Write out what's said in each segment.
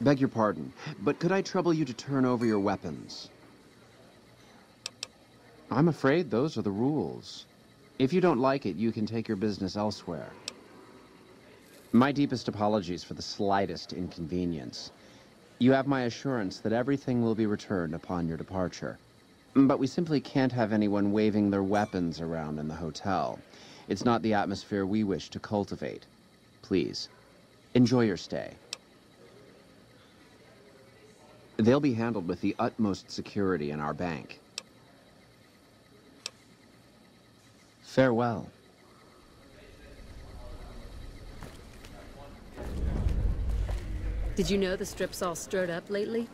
Beg your pardon, but could I trouble you to turn over your weapons? I'm afraid those are the rules. If you don't like it, you can take your business elsewhere. My deepest apologies for the slightest inconvenience. You have my assurance that everything will be returned upon your departure. But we simply can't have anyone waving their weapons around in the hotel. It's not the atmosphere we wish to cultivate. Please, enjoy your stay. They'll be handled with the utmost security in our bank. Farewell. Did you know the strip's all stirred up lately?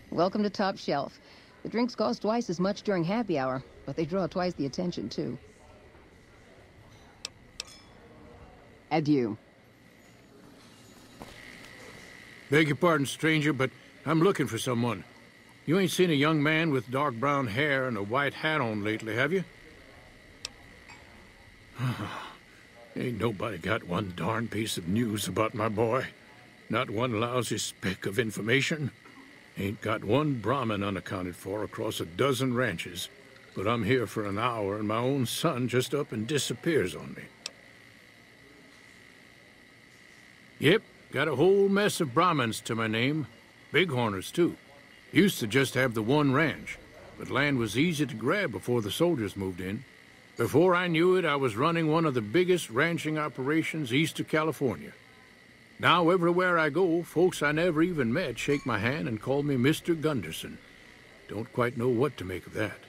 Welcome to Top Shelf. The drinks cost twice as much during happy hour, but they draw twice the attention, too. Adieu. Beg your pardon, stranger, but I'm looking for someone. You ain't seen a young man with dark brown hair and a white hat on lately, have you? Ain't nobody got one darn piece of news about my boy. Not one lousy speck of information. Ain't got one Brahmin unaccounted for across a dozen ranches. But I'm here for an hour and my own son just up and disappears on me. Yep, got a whole mess of Brahmins to my name. Bighorners, too. Used to just have the one ranch, but land was easy to grab before the soldiers moved in. Before I knew it, I was running one of the biggest ranching operations east of California. Now, everywhere I go, folks I never even met shake my hand and call me Mr. Gunderson. Don't quite know what to make of that.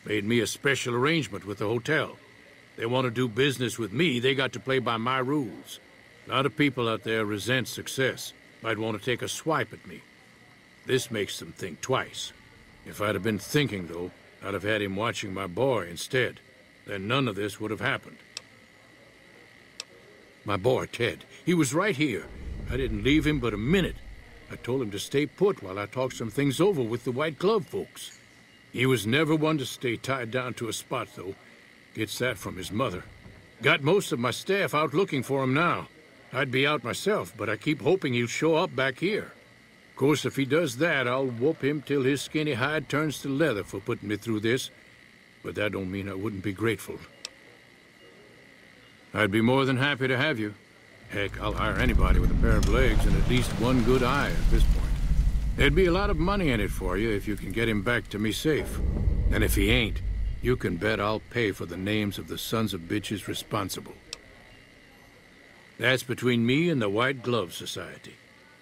Made me a special arrangement with the hotel. They want to do business with me, they got to play by my rules. A lot of people out there resent success, might want to take a swipe at me. This makes them think twice. If I'd have been thinking, though, I'd have had him watching my boy instead. Then none of this would have happened. My boy, Ted, he was right here. I didn't leave him but a minute. I told him to stay put while I talked some things over with the White Glove folks. He was never one to stay tied down to a spot, though. Gets that from his mother. Got most of my staff out looking for him now. I'd be out myself, but I keep hoping he'll show up back here. Of course, if he does that, I'll whoop him till his skinny hide turns to leather for putting me through this. But that don't mean I wouldn't be grateful. I'd be more than happy to have you. Heck, I'll hire anybody with a pair of legs and at least one good eye at this point. There'd be a lot of money in it for you if you can get him back to me safe. And if he ain't, you can bet I'll pay for the names of the sons of bitches responsible. That's between me and the White Glove Society.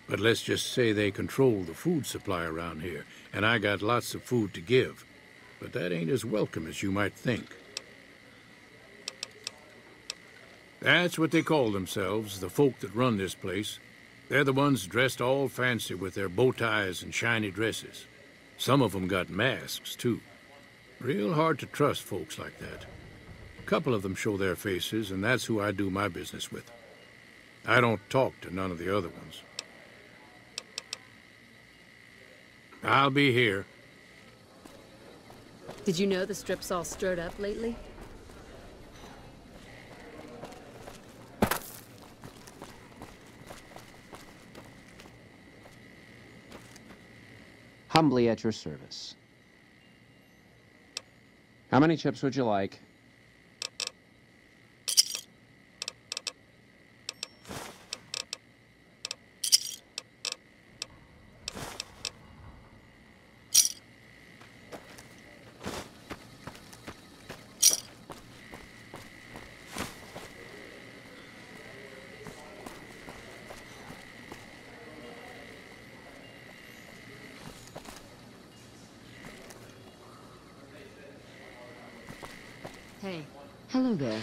But let's just say they control the food supply around here, and I got lots of food to give. But that ain't as welcome as you might think. That's what they call themselves, the folk that run this place. They're the ones dressed all fancy with their bow ties and shiny dresses. Some of them got masks, too. Real hard to trust folks like that. A couple of them show their faces, and that's who I do my business with. I don't talk to none of the other ones. I'll be here. Did you know the strip's all stirred up lately? Humbly at your service. How many chips would you like? Hey. Hello there.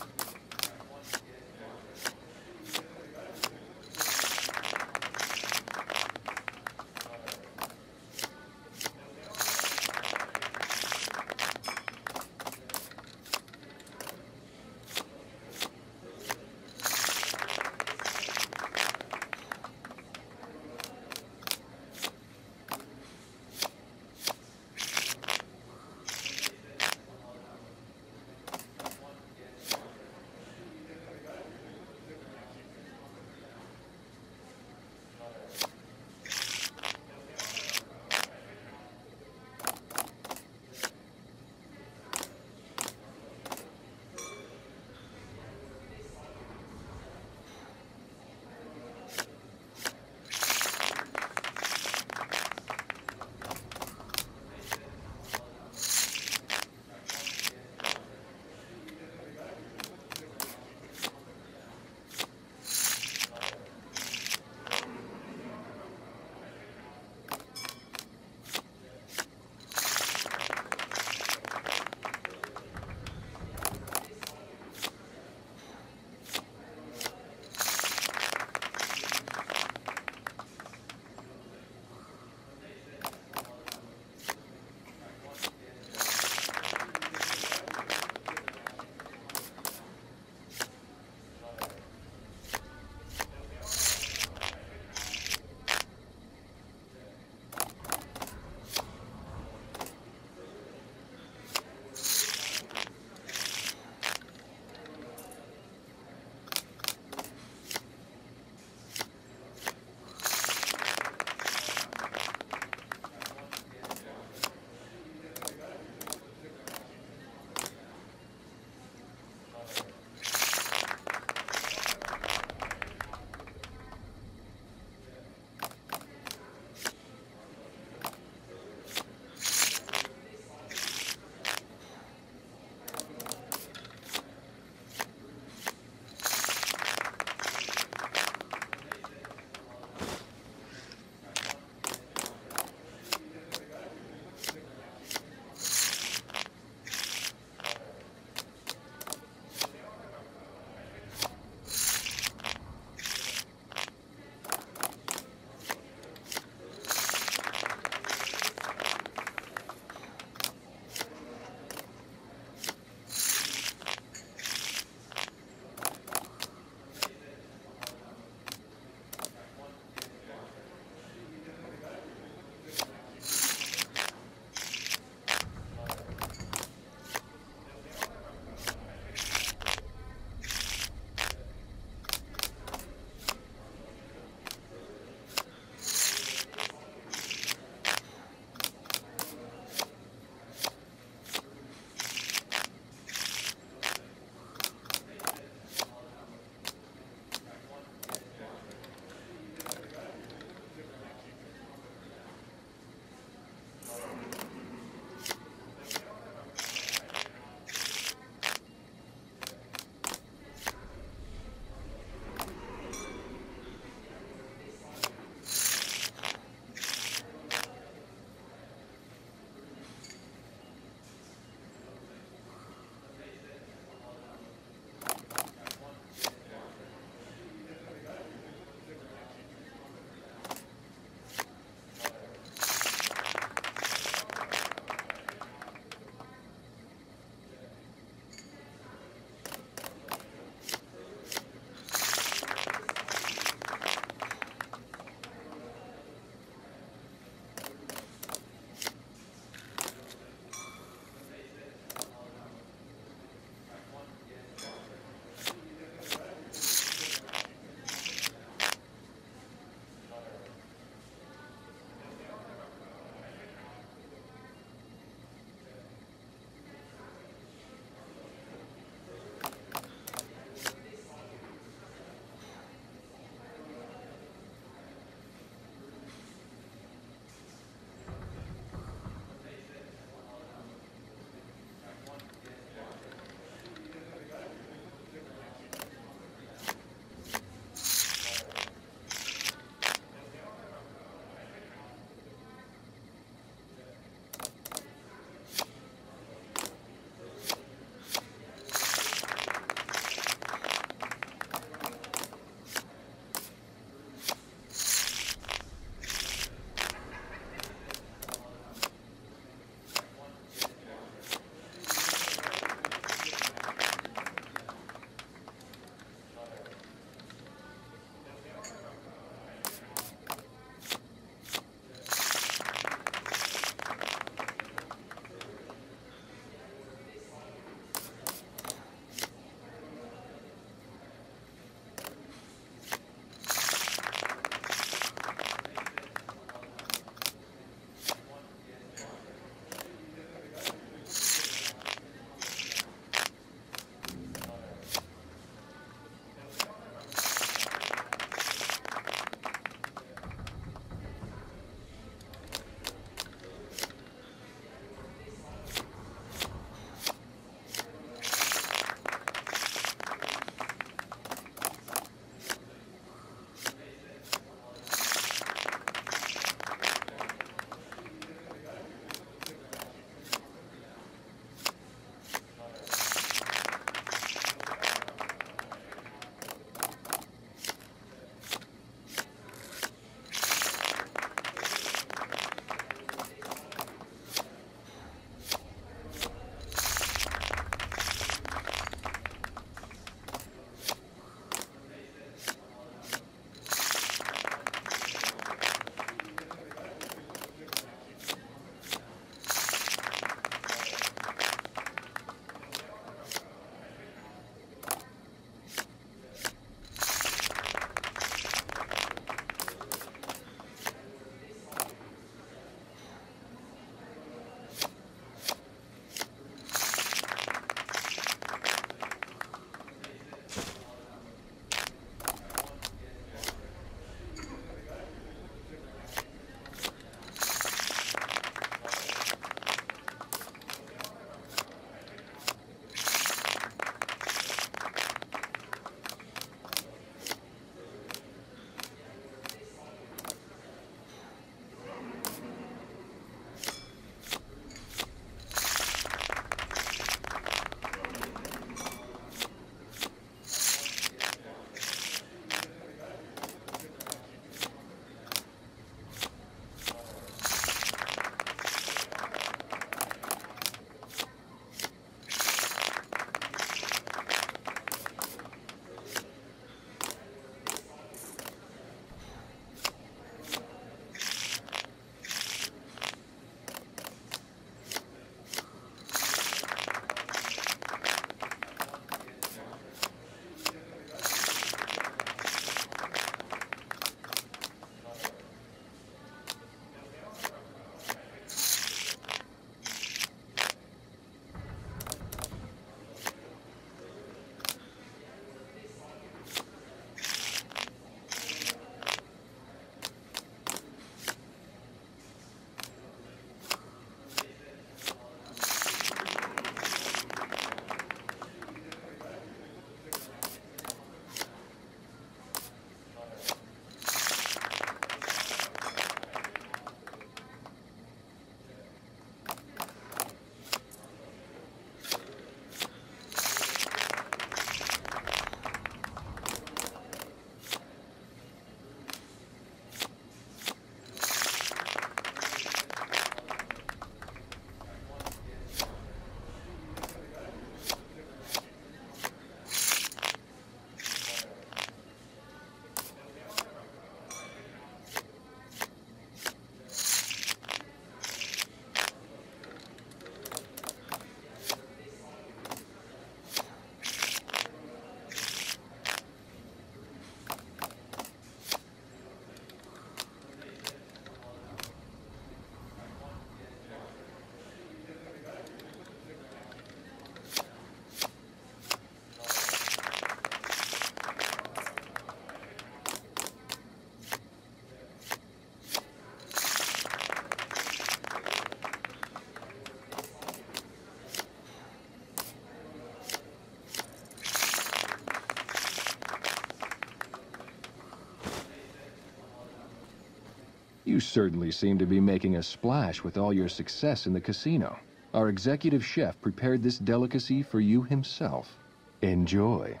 You certainly seem to be making a splash with all your success in the casino. Our executive chef prepared this delicacy for you himself. Enjoy.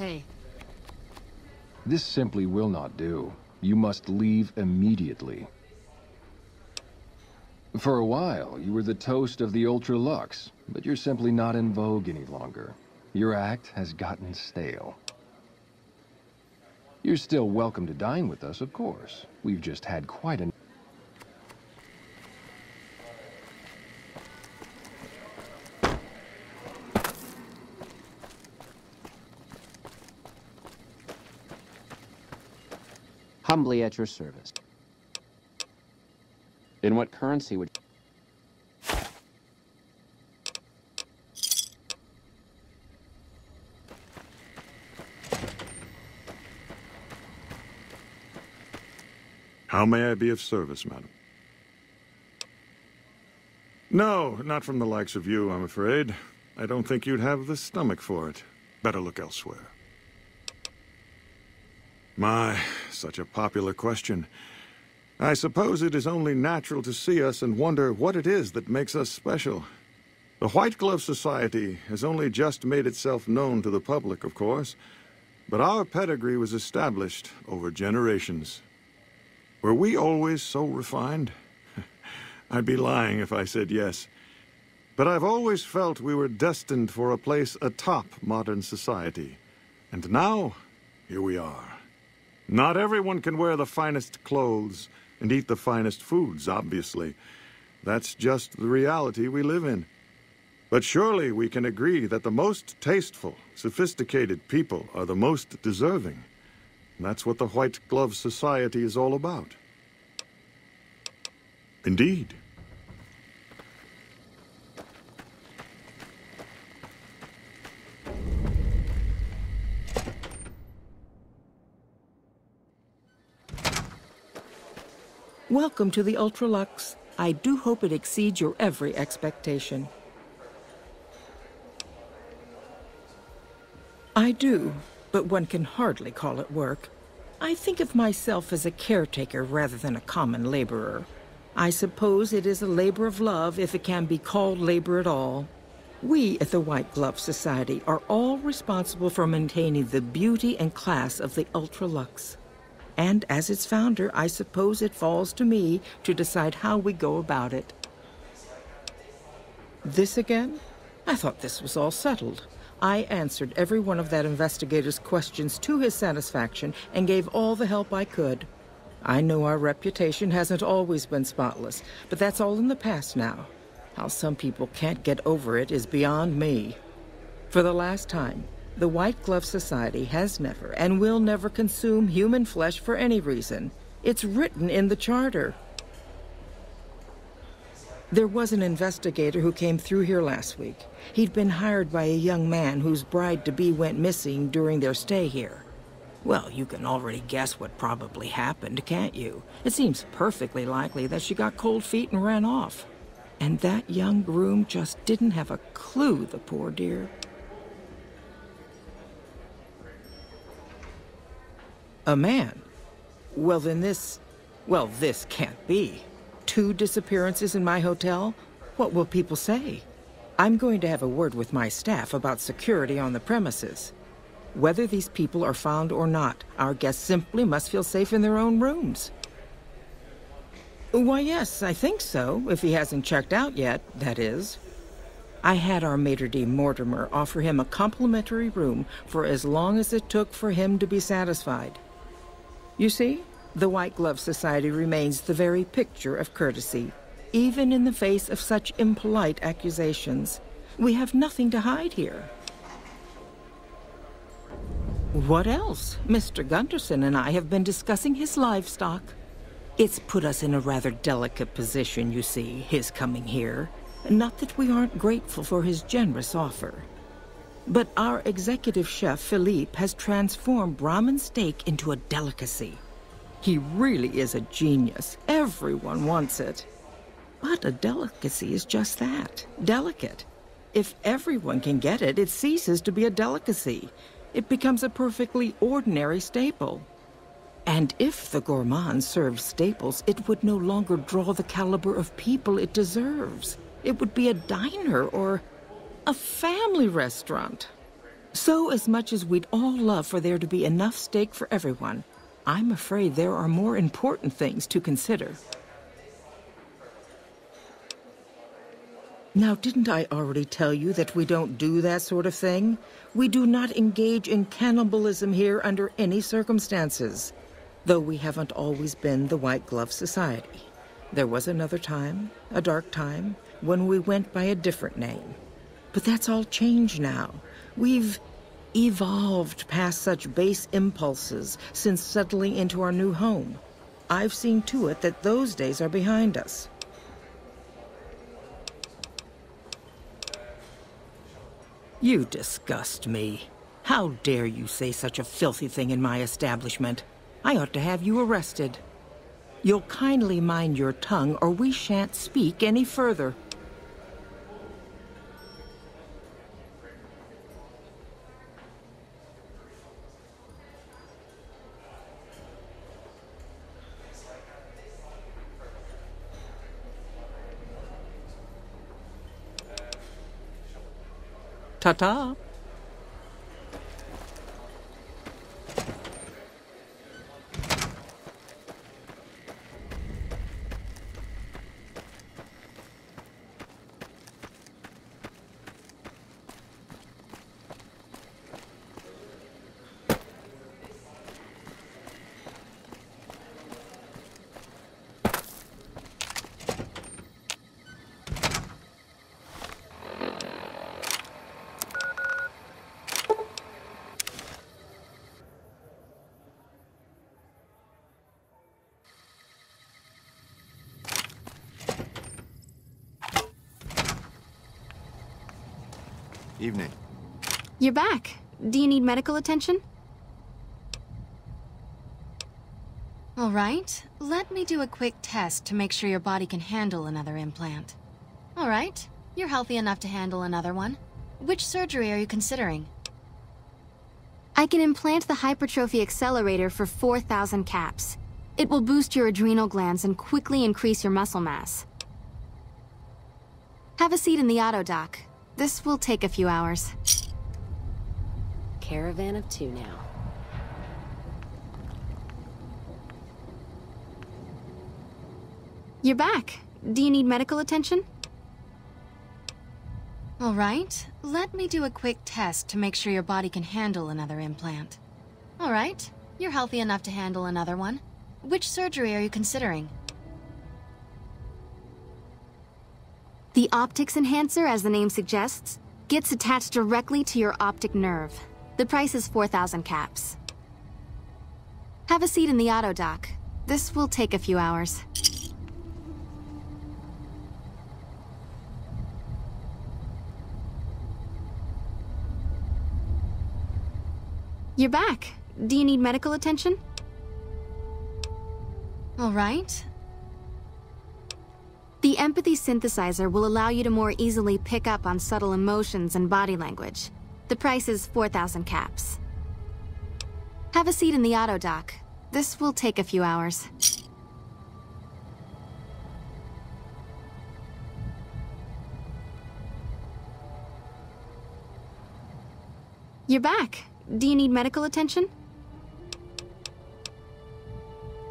Hey, This simply will not do. You must leave immediately. For a while, you were the toast of the Ultra Lux, but you're simply not in vogue any longer. Your act has gotten stale. You're still welcome to dine with us, of course. We've just had quite an... Humbly at your service. In what currency would... How may I be of service, madam? No, not from the likes of you, I'm afraid. I don't think you'd have the stomach for it. Better look elsewhere. My, such a popular question. I suppose it is only natural to see us and wonder what it is that makes us special. The White Glove Society has only just made itself known to the public, of course, but our pedigree was established over generations. Were we always so refined? I'd be lying if I said yes. But I've always felt we were destined for a place atop modern society. And now, here we are. Not everyone can wear the finest clothes and eat the finest foods, obviously. That's just the reality we live in. But surely we can agree that the most tasteful, sophisticated people are the most deserving. That's what the White Glove Society is all about. Indeed. Welcome to the Ultra Lux. I do hope it exceeds your every expectation. I do, but one can hardly call it work. I think of myself as a caretaker rather than a common laborer. I suppose it is a labor of love if it can be called labor at all. We at the White Glove Society are all responsible for maintaining the beauty and class of the Ultra Lux. And as its founder, I suppose it falls to me to decide how we go about it. This again? I thought this was all settled. I answered every one of that investigator's questions to his satisfaction and gave all the help I could. I know our reputation hasn't always been spotless, but that's all in the past now. How some people can't get over it is beyond me. For the last time, the White Glove Society has never and will never consume human flesh for any reason. It's written in the charter. There was an investigator who came through here last week. He'd been hired by a young man whose bride-to-be went missing during their stay here. Well, you can already guess what probably happened, can't you? It seems perfectly likely that she got cold feet and ran off. And that young groom just didn't have a clue, the poor dear. A man? Well, then this can't be. 2 disappearances in my hotel? What will people say? I'm going to have a word with my staff about security on the premises. Whether these people are found or not, our guests simply must feel safe in their own rooms. Why, yes, I think so, if he hasn't checked out yet, that is. I had our maitre d' Mortimer offer him a complimentary room for as long as it took for him to be satisfied. You see, the White Glove Society remains the very picture of courtesy, even in the face of such impolite accusations. We have nothing to hide here. What else? Mr. Gunderson and I have been discussing his livestock. It's put us in a rather delicate position, you see, his coming here. Not that we aren't grateful for his generous offer. But our executive chef, Philippe, has transformed Brahmin steak into a delicacy. He really is a genius. Everyone wants it. But a delicacy is just that, delicate. If everyone can get it, it ceases to be a delicacy. It becomes a perfectly ordinary staple. And if the gourmand served staples, it would no longer draw the caliber of people it deserves. It would be a diner or a family restaurant. So as much as we'd all love for there to be enough steak for everyone, I'm afraid there are more important things to consider. Now, didn't I already tell you that we don't do that sort of thing? We do not engage in cannibalism here under any circumstances. Though we haven't always been the White Glove Society. There was another time, a dark time, when we went by a different name. But that's all changed now. We've evolved past such base impulses since settling into our new home. I've seen to it that those days are behind us. You disgust me. How dare you say such a filthy thing in my establishment? I ought to have you arrested. You'll kindly mind your tongue, or we shan't speak any further. Ta-ta. Evening. You're back. Do you need medical attention? All right. Let me do a quick test to make sure your body can handle another implant. All right. You're healthy enough to handle another one. Which surgery are you considering? I can implant the hypertrophy accelerator for 4,000 caps. It will boost your adrenal glands and quickly increase your muscle mass. Have a seat in the auto dock. This will take a few hours. Caravan of two now. You're back. Do you need medical attention? All right. Let me do a quick test to make sure your body can handle another implant. All right. You're healthy enough to handle another one. Which surgery are you considering? The optics enhancer, as the name suggests, gets attached directly to your optic nerve. The price is 4,000 caps. Have a seat in the auto dock. This will take a few hours. You're back. Do you need medical attention? All right. The empathy synthesizer will allow you to more easily pick up on subtle emotions and body language. The price is 4,000 caps. Have a seat in the auto dock. This will take a few hours. You're back. Do you need medical attention?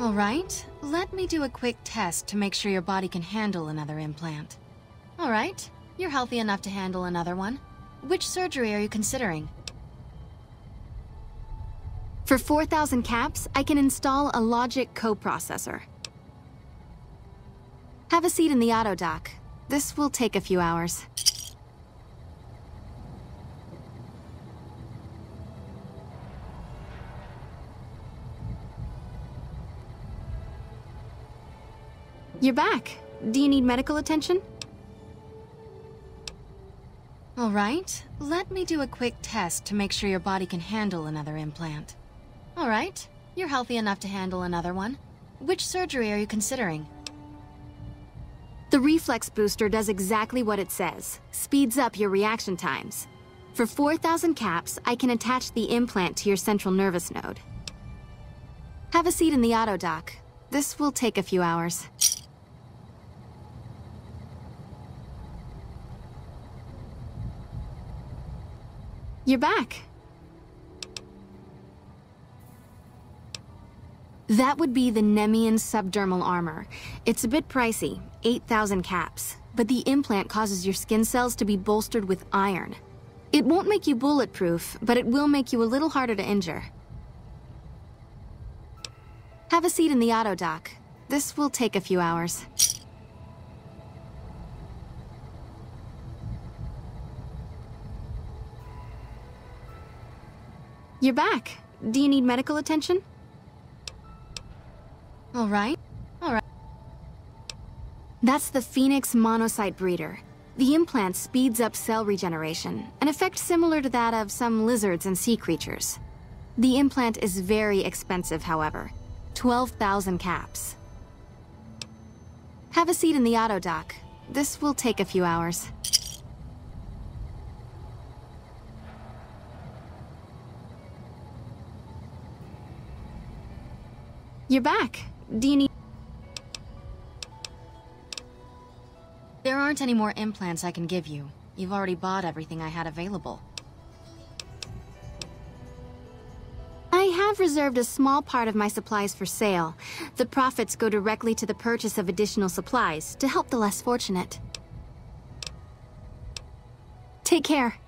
All right. Let me do a quick test to make sure your body can handle another implant. All right. You're healthy enough to handle another one. Which surgery are you considering? For 4,000 caps, I can install a logic coprocessor. Have a seat in the auto dock. This will take a few hours. You're back. Do you need medical attention? All right. Let me do a quick test to make sure your body can handle another implant. All right. You're healthy enough to handle another one. Which surgery are you considering? The reflex booster does exactly what it says. Speeds up your reaction times. For 4,000 caps, I can attach the implant to your central nervous node. Have a seat in the auto dock. This will take a few hours. You're back. That would be the Nemean subdermal armor. It's a bit pricey, 8,000 caps, but the implant causes your skin cells to be bolstered with iron. It won't make you bulletproof, but it will make you a little harder to injure. Have a seat in the auto dock. This will take a few hours. You're back. Do you need medical attention? All right. That's the Phoenix monocyte breeder. The implant speeds up cell regeneration, an effect similar to that of some lizards and sea creatures. The implant is very expensive, however. 12,000 caps. Have a seat in the auto dock. This will take a few hours. You're back. Do you need... There aren't any more implants I can give you. You've already bought everything I had available. I have reserved a small part of my supplies for sale. The profits go directly to the purchase of additional supplies to help the less fortunate. Take care.